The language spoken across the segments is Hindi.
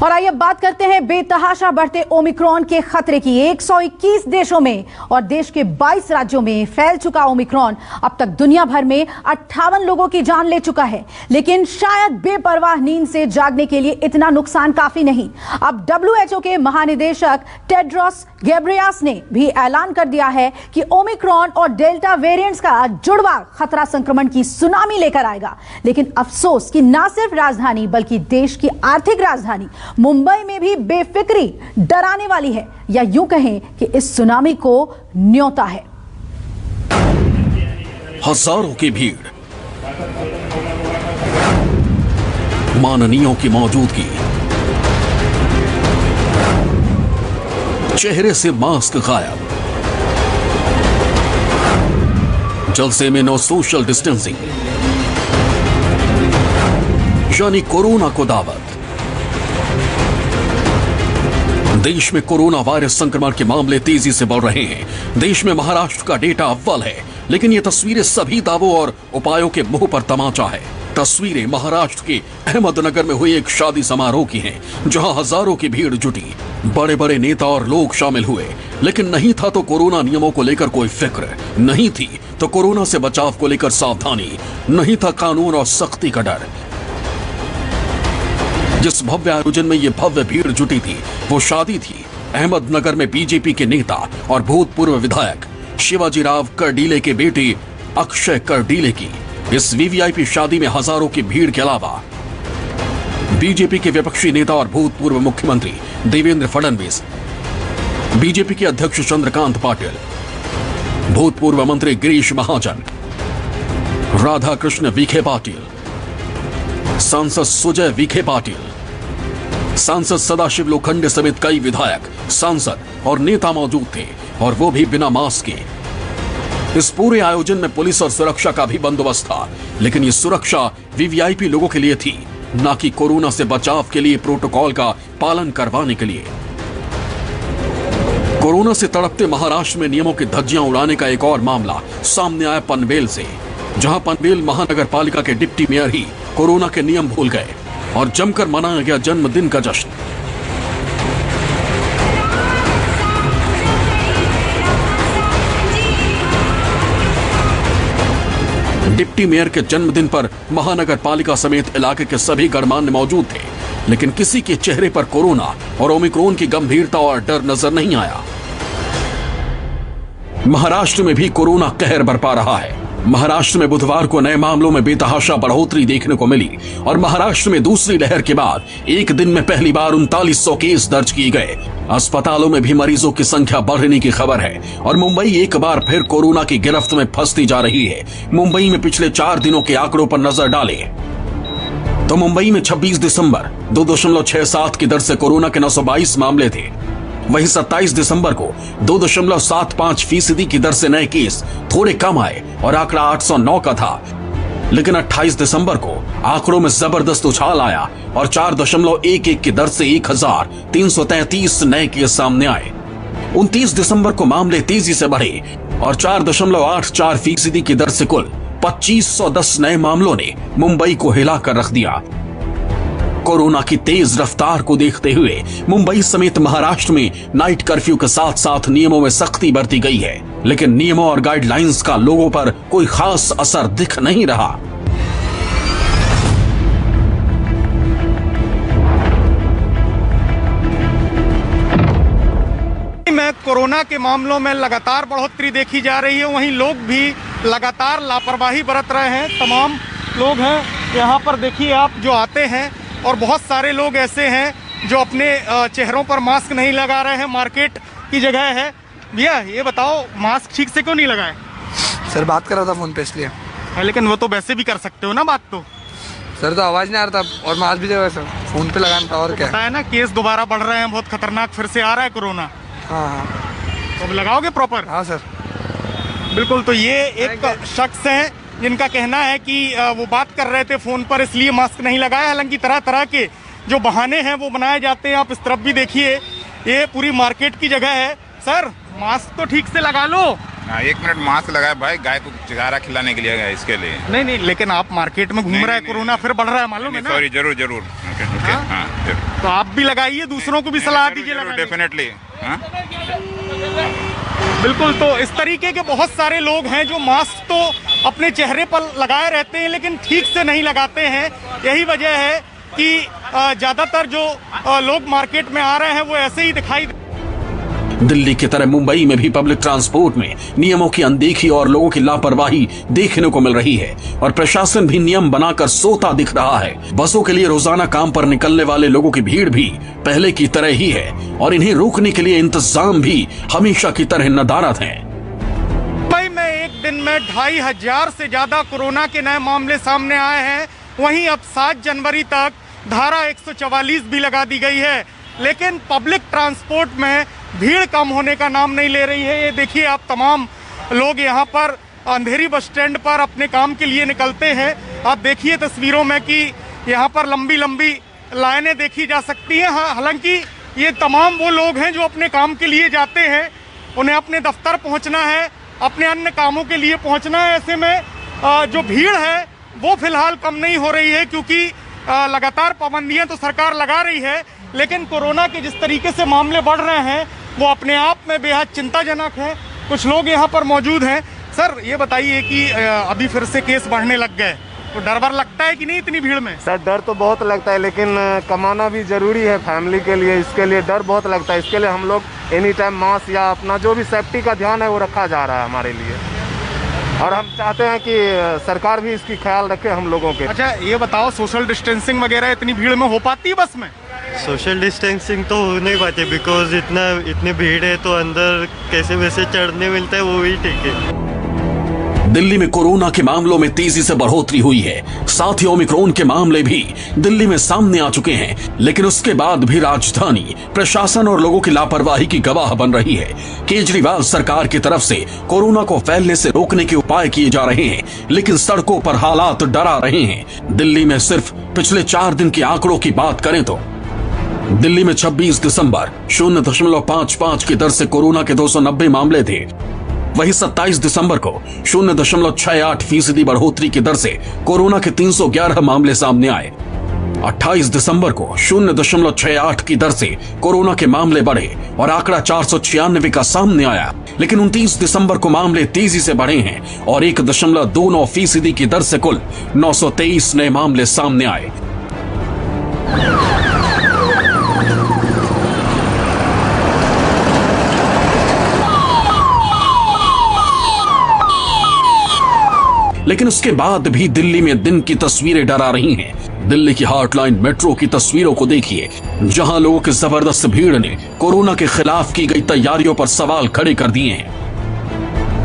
और आइए बात करते हैं बेतहाशा बढ़ते ओमिक्रॉन के खतरे की। 121 देशों में और देश के 22 राज्यों में फैल चुका ओमिक्रॉन अब तक दुनिया भर में 58 लोगों की जान ले चुका है। लेकिन शायद बेपरवाह नींद से जागने के लिए इतना नुकसान काफी नहीं। अब WHO के महानिदेशक टेड्रोस गैब्रियस ने भी ऐलान कर दिया है कि ओमिक्रॉन और डेल्टा वेरिएंट्स का जुड़वा खतरा संक्रमण की सुनामी लेकर आएगा। लेकिन अफसोस कि न सिर्फ राजधानी बल्कि देश की आर्थिक राजधानी मुंबई में भी बेफिक्री डराने वाली है, या यूं कहें कि इस सुनामी को न्योता है। हजारों की भीड़, माननीयों की मौजूदगी, चेहरे से मास्क गायब, जलसे में नो सोशल डिस्टेंसिंग, यानी कोरोना को दावत। देश में कोरोना वायरस संक्रमण के मामले तेजी से बढ़ रहे हैं। देश में महाराष्ट्र का डेटा अव्वल है, लेकिन ये तस्वीरें सभी दावों और उपायों के मुंह पर तमाचा है। तस्वीरें महाराष्ट्र के अहमदनगर में हुए एक शादी समारोह की हैं, जहां हजारों की भीड़ जुटी। बड़े बड़े नेता और लोग शामिल हुए, लेकिन नहीं था तो कोरोना नियमों को लेकर कोई फिक्र, नहीं थी तो कोरोना से बचाव को लेकर सावधानी, नहीं था कानून और सख्ती का डर। जिस भव्य आयोजन में ये भव्य भीड़ जुटी थी वो शादी थी अहमदनगर में बीजेपी के नेता और भूतपूर्व विधायक शिवाजीराव करडीले के बेटे अक्षय करडीले की। इस वीवीआईपी शादी में हजारों की भीड़ के अलावा बीजेपी के विपक्षी नेता और भूतपूर्व मुख्यमंत्री देवेंद्र फडणवीस, बीजेपी के अध्यक्ष चंद्रकांत पाटिल, भूतपूर्व मंत्री गिरीश महाजन, राधाकृष्ण विखे पाटिल, सांसद सुजय विखे पाटिल, सांसद सदाशिव लोखंडे समेत कई विधायक, सांसद और नेता मौजूद थे, और वो भी बिना मास्क के। इस पूरे आयोजन में पुलिस और सुरक्षा का भी बंदोबस्त था, लेकिन ये सुरक्षा वीवीआईपी लोगों के लिए थी, न कि कोरोना से बचाव के लिए प्रोटोकॉल का पालन करवाने के लिए। कोरोना से तड़पते महाराष्ट्र में नियमों की धज्जियां उड़ाने का एक और मामला सामने आया पनवेल से, जहां पनवेल महानगर पालिका के डिप्टी मेयर ही कोरोना के नियम भूल गए और जमकर मनाया गया जन्मदिन का जश्न। डिप्टी मेयर के जन्मदिन पर महानगर पालिका समेत इलाके के सभी गणमान्य मौजूद थे, लेकिन किसी के चेहरे पर कोरोना और ओमिक्रॉन की गंभीरता और डर नजर नहीं आया। महाराष्ट्र में भी कोरोना कहर बरपा रहा है। महाराष्ट्र में बुधवार को नए मामलों में बेतहाशा बढ़ोतरी देखने को मिली और महाराष्ट्र में दूसरी लहर के बाद एक दिन में पहली बार 3900 केस दर्ज किए गए। अस्पतालों में भी मरीजों की संख्या बढ़ने की खबर है और मुंबई एक बार फिर कोरोना की गिरफ्त में फंसती जा रही है। मुंबई में पिछले 4 दिनों के आंकड़ों पर नजर डालें तो मुंबई में 26 दिसंबर 2.67 की दर से कोरोना के 922 मामले थे। वहीं 27 दिसंबर को 2.75% की दर से नए केस थोड़े कम आए और आंकड़ा 809 का था। लेकिन 28 दिसंबर को आंकड़ों में जबरदस्त उछाल आया और 4.11 की दर से 1333 नए केस सामने आए। 29 दिसंबर को मामले तेजी से बढ़े और 4.84% की दर से कुल 2510 नए मामलों ने मुंबई को हिलाकर रख दिया। कोरोना की तेज रफ्तार को देखते हुए मुंबई समेत महाराष्ट्र में नाइट कर्फ्यू के साथ साथ नियमों में सख्ती बरती गई है, लेकिन नियमों और गाइडलाइंस का लोगों पर कोई खास असर दिख नहीं रहा। में कोरोना के मामलों में लगातार बढ़ोतरी देखी जा रही है, वहीं लोग भी लगातार लापरवाही बरत रहे हैं। तमाम लोग हैं यहाँ पर, देखिए आप जो आते हैं, और बहुत सारे लोग ऐसे हैं जो अपने चेहरों पर मास्क नहीं लगा रहे हैं। मार्केट की जगह है। भैया ये बताओ, मास्क ठीक से क्यों नहीं लगाए? सर बात कर रहा था फोन पे इसलिए। लेकिन वो तो वैसे भी कर सकते हो ना बात तो। सर तो आवाज़ नहीं आ रहा था और मास्क भी जगह सर फोन पे लगाना था। और क्या पता है ना, केस दोबारा बढ़ रहे हैं, बहुत खतरनाक फिर से आ रहा है कोरोना। हाँ, तो अब लगाओगे प्रॉपर? हाँ सर बिल्कुल। तो ये एक शख्स है जिनका कहना है कि वो बात कर रहे थे फोन पर, इसलिए मास्क नहीं लगाया। हालांकि तरह तरह के जो बहाने हैं वो बनाए जाते हैं। आप इस तरफ भी देखिए, ये पूरी मार्केट की जगह है। सर मास्क तो ठीक से लगा लो। हाँ, 1 मिनट मास्क लगाए भाई, गाय को चारा खिलाने के लिए गया, इसके लिए। नहीं, लेकिन आप मार्केट में घूम रहे हैं, कोरोना फिर बढ़ रहा है, मालूम है ना? सॉरी, जरूर जरूर। हाँ, जरूर। तो आप भी लगाइए, दूसरों को भी सलाह दीजिए। डेफिनेटली। बिल्कुल। तो इस तरीके के बहुत सारे लोग हैं जो मास्क तो अपने चेहरे पर लगाए रहते हैं लेकिन ठीक से नहीं लगाते हैं। यही वजह है कि ज्यादातर जो लोग मार्केट में आ रहे हैं वो ऐसे ही दिखाई। दिल्ली की तरह मुंबई में भी पब्लिक ट्रांसपोर्ट में नियमों की अनदेखी और लोगों की लापरवाही देखने को मिल रही है और प्रशासन भी नियम बनाकर सोता दिख रहा है। बसों के लिए रोजाना काम पर निकलने वाले लोगों की भीड़ भी पहले की तरह ही है और इन्हें रोकने के लिए इंतजाम भी हमेशा की तरह नदारद हैं। मुंबई में एक दिन में 2500 से ज्यादा कोरोना के नए मामले सामने आए हैं। वहीं अब 7 जनवरी तक धारा 144 भी लगा दी गई है, लेकिन पब्लिक ट्रांसपोर्ट में भीड़ कम होने का नाम नहीं ले रही है। ये देखिए, आप तमाम लोग यहाँ पर अंधेरी बस स्टैंड पर अपने काम के लिए निकलते हैं। आप देखिए तस्वीरों में कि यहाँ पर लंबी लंबी लाइनें देखी जा सकती हैं। हालांकि ये तमाम वो लोग हैं जो अपने काम के लिए जाते हैं, उन्हें अपने दफ्तर पहुँचना है, अपने अन्य कामों के लिए पहुँचना है। ऐसे में जो भीड़ है वो फिलहाल कम नहीं हो रही है, क्योंकि लगातार पाबंदियाँ तो सरकार लगा रही है, लेकिन कोरोना के जिस तरीके से मामले बढ़ रहे हैं वो अपने आप में बेहद चिंताजनक है। कुछ लोग यहाँ पर मौजूद हैं। सर, ये बताइए कि अभी फिर से केस बढ़ने लग गए, तो डर वर लगता है कि नहीं इतनी भीड़ में? सर, डर तो बहुत लगता है, लेकिन कमाना भी ज़रूरी है फैमिली के लिए। इसके लिए डर बहुत लगता है। इसके लिए हम लोग एनी टाइम मास्क या अपना जो भी सेफ्टी का ध्यान है वो रखा जा रहा है हमारे लिए, और हम चाहते हैं कि सरकार भी इसकी ख्याल रखे हम लोगों के। अच्छा, ये बताओ, सोशल डिस्टेंसिंग वगैरह इतनी भीड़ में हो पाती है बस में? सोशल डिस्टेंसिंग तो हो नहीं पाती, बिकॉज इतनी भीड़ है तो अंदर कैसे वैसे चढ़ने मिलता है, वो ही ठीक है। दिल्ली में कोरोना के मामलों में तेजी से बढ़ोतरी हुई है। साथ ही ओमिक्रॉन के मामले भी दिल्ली में सामने आ चुके हैं, लेकिन उसके बाद भी राजधानी प्रशासन और लोगों की लापरवाही की गवाह बन रही है। केजरीवाल सरकार की तरफ से कोरोना को फैलने से रोकने के उपाय किए जा रहे हैं, लेकिन सड़कों पर हालात डरा रहे हैं। दिल्ली में सिर्फ पिछले 4 दिन के आंकड़ों की बात करें तो दिल्ली में 26 दिसंबर 0.55 की दर से कोरोना के 290 मामले थे। वहीं 27 दिसंबर को 0.68% बढ़ोतरी की दर से कोरोना के 311 मामले सामने आए। 28 दिसंबर को 0.68 की दर से कोरोना के मामले बढ़े और आंकड़ा 496 का सामने आया। लेकिन 29 दिसंबर को मामले तेजी से बढ़े हैं और 1.29% की दर से कुल 923 नए मामले सामने आए। लेकिन उसके बाद भी दिल्ली में दिन की तस्वीरें डरा रही हैं। दिल्ली की हार्टलाइन मेट्रो की तस्वीरों को देखिए, जहां लोगों की जबरदस्त भीड़ ने कोरोना के खिलाफ की गई तैयारियों पर सवाल खड़े कर दिए हैं।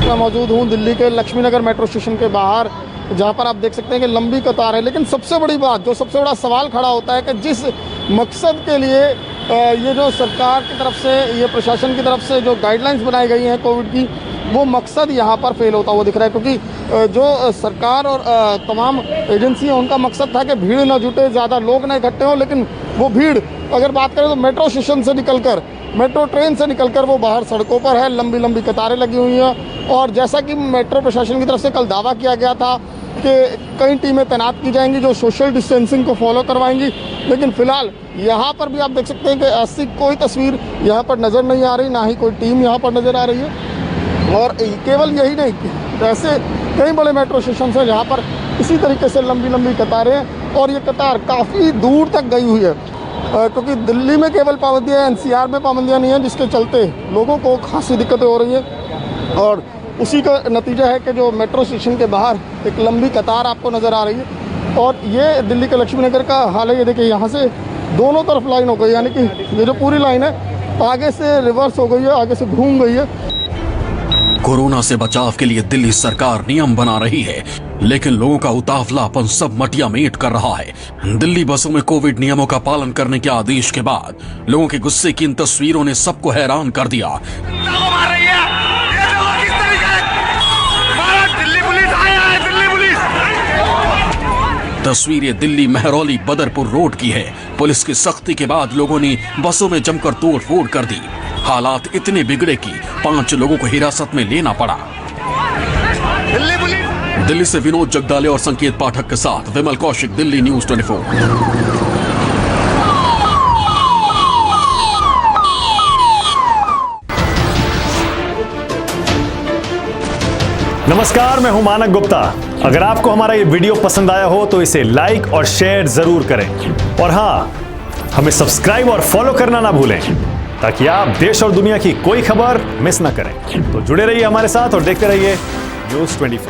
मैं मौजूद हूं दिल्ली के लक्ष्मी नगर मेट्रो स्टेशन के बाहर, जहां पर आप देख सकते हैं कि लंबी कतार है। लेकिन सबसे बड़ी बात, जो सबसे बड़ा सवाल खड़ा होता है कि जिस मकसद के लिए ये जो सरकार की तरफ से, ये प्रशासन की तरफ से जो गाइडलाइंस बनाई गई हैं कोविड की, वो मकसद यहाँ पर फेल होता हुआ दिख रहा है। क्योंकि जो सरकार और तमाम एजेंसियाँ, उनका मकसद था कि भीड़ न जुटे, ज़्यादा लोग न इकट्ठे हों, लेकिन वो भीड़ अगर बात करें तो मेट्रो स्टेशन से निकलकर, मेट्रो ट्रेन से निकलकर वो बाहर सड़कों पर है। लंबी लंबी कतारें लगी हुई हैं और जैसा कि मेट्रो प्रशासन की तरफ से कल दावा किया गया था कि कई टीमें तैनात की जाएंगी जो सोशल डिस्टेंसिंग को फॉलो करवाएंगी, लेकिन फिलहाल यहाँ पर भी आप देख सकते हैं कि ऐसी कोई तस्वीर यहाँ पर नज़र नहीं आ रही, ना ही कोई टीम यहाँ पर नज़र आ रही है। और केवल यही नहीं, ऐसे कई बड़े मेट्रो स्टेशन हैं जहाँ पर इसी तरीके से लंबी लंबी कतारें हैं और ये कतार काफ़ी दूर तक गई हुई है। क्योंकि दिल्ली में केवल पाबंदियाँ, एनसीआर में पाबंदियाँ नहीं हैं, जिसके चलते लोगों को खासी दिक्कतें हो रही हैं। और उसी का नतीजा है कि जो मेट्रो स्टेशन के बाहर एक लंबी कतार आपको नज़र आ रही है। और ये दिल्ली के लक्ष्मी नगर का हाल है। ये देखिए, यहाँ से दोनों तरफ लाइन हो गई, यानी कि ये जो पूरी लाइन है आगे से रिवर्स हो गई है, आगे से घूम गई है। कोरोना से बचाव के लिए दिल्ली सरकार नियम बना रही है, लेकिन लोगों का उतावलापन सब मटिया मेट कर रहा है। दिल्ली बसों में कोविड नियमों का पालन करने के आदेश के बाद लोगों के गुस्से की इन तस्वीरों ने सबको हैरान कर दिया। तस्वीरें दिल्ली मेहरौली बदरपुर रोड की है। पुलिस की सख्ती के बाद लोगों ने बसों में जमकर तोड़फोड़ कर दी। हालात इतने बिगड़े कि 5 लोगों को हिरासत में लेना पड़ा। दिल्ली से विनोद जगदाले और संकेत पाठक के साथ विमल कौशिक, दिल्ली न्यूज 24। नमस्कार, मैं हूं मानक गुप्ता। अगर आपको हमारा ये वीडियो पसंद आया हो तो इसे लाइक और शेयर जरूर करें और हाँ, हमें सब्सक्राइब और फॉलो करना ना भूलें ताकि आप देश और दुनिया की कोई खबर मिस ना करें। तो जुड़े रहिए हमारे साथ और देखते रहिए न्यूज़ 24।